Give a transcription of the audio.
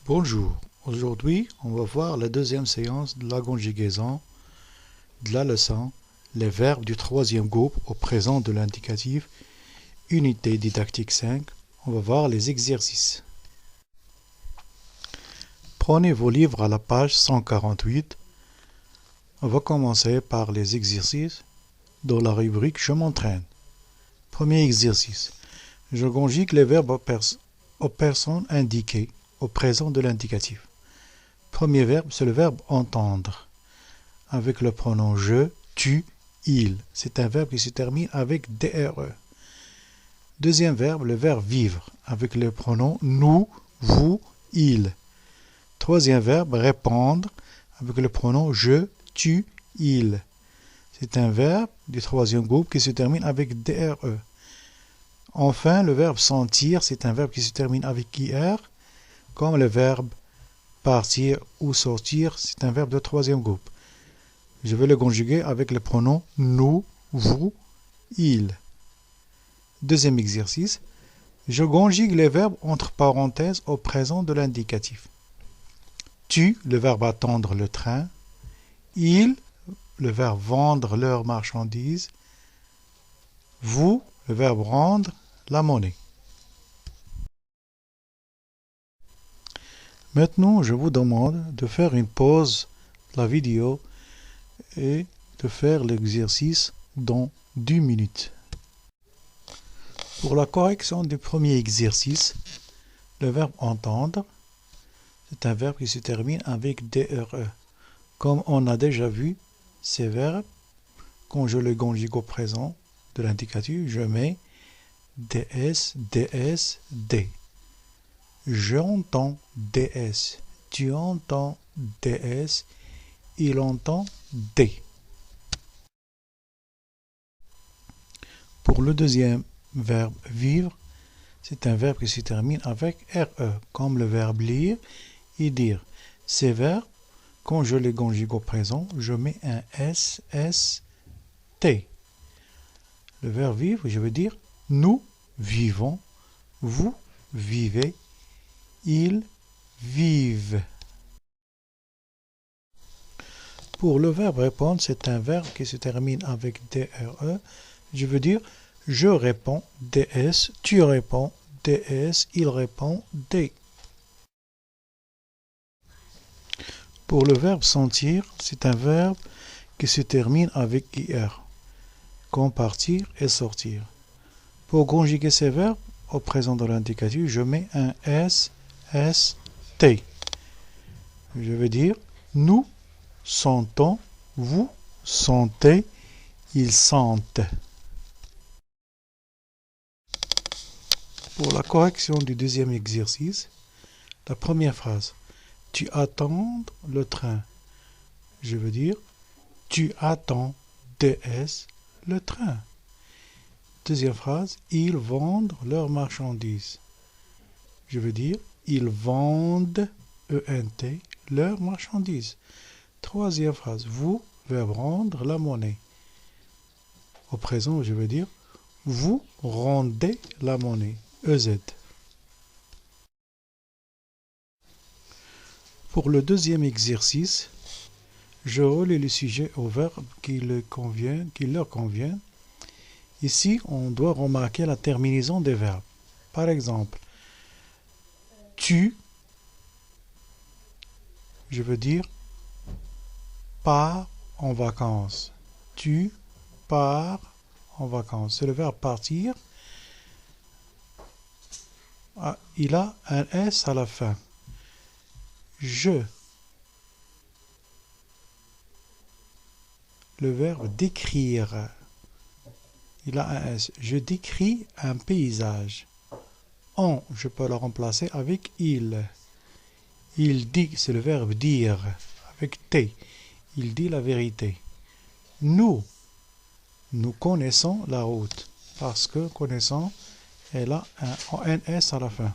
Bonjour, aujourd'hui on va voir la deuxième séance de la conjugaison de la leçon les verbes du troisième groupe au présent de l'indicatif, unité didactique 5. On va voir les exercices. Prenez vos livres à la page 148. On va commencer par les exercices dans la rubrique Je m'entraîne. Premier exercice. Je conjugue les verbes aux personnes indiquées au présent de l'indicatif. Premier verbe, c'est le verbe entendre, avec le pronom je, tu, il. C'est un verbe qui se termine avec DRE. Deuxième verbe, le verbe vivre, avec le pronom nous, vous, il. Troisième verbe, répondre, avec le pronom je, tu, il. C'est un verbe du troisième groupe qui se termine avec DRE. Enfin, le verbe sentir, c'est un verbe qui se termine avec IR, comme le verbe partir ou sortir, c'est un verbe de troisième groupe. Je vais le conjuguer avec le pronom nous, vous, il. Deuxième exercice. Je conjugue les verbes entre parenthèses au présent de l'indicatif. Tu, le verbe attendre le train. Il, le verbe vendre leurs marchandises. Vous, le verbe rendre la monnaie. Maintenant, je vous demande de faire une pause de la vidéo et de faire l'exercice dans 2 minutes. Pour la correction du premier exercice, le verbe entendre, c'est un verbe qui se termine avec DRE. Comme on a déjà vu, ces verbes, quand je le conjugue au présent de l'indicatif, je mets DS, DS, D. J'entends DS, tu entends DS, il entend D. Pour le deuxième verbe vivre, c'est un verbe qui se termine avec RE, comme le verbe lire et dire. Ces verbes, quand je les conjugue au présent, je mets un S, S, T. Le verbe vivre, je veux dire nous vivons, vous vivez, ils vivent. Pour le verbe répondre, c'est un verbe qui se termine avec DRE. Je veux dire, je réponds, DS, tu réponds, DS, il répond, D. Pour le verbe sentir, c'est un verbe qui se termine avec IR, comme partir et sortir. Pour conjuguer ces verbes au présent de l'indicatif, je mets un S, S, T. Je veux dire, nous sentons, vous sentez, ils sentent. Pour la correction du deuxième exercice, la première phrase, tu attends le train. Je veux dire, tu attends DS le train. Deuxième phrase, ils vendent leurs marchandises. Je veux dire, ils vendent, ENT, leurs marchandises. Troisième phrase, vous, verbe rendre la monnaie. Au présent, je veux dire, vous rendez la monnaie, EZ. Pour le deuxième exercice, je relie le sujet au verbe qui leur convient. Ici, on doit remarquer la terminaison des verbes. Par exemple, tu, je veux dire, pars en vacances. Tu pars en vacances. C'est le verbe partir. Ah, il a un S à la fin. Je. Le verbe décrire. Il a un S. Je décris un paysage. On, je peux le remplacer avec il. Il dit, c'est le verbe dire, avec T. Il dit la vérité. Nous connaissons la route. Parce que connaissons, elle a un NS à la fin.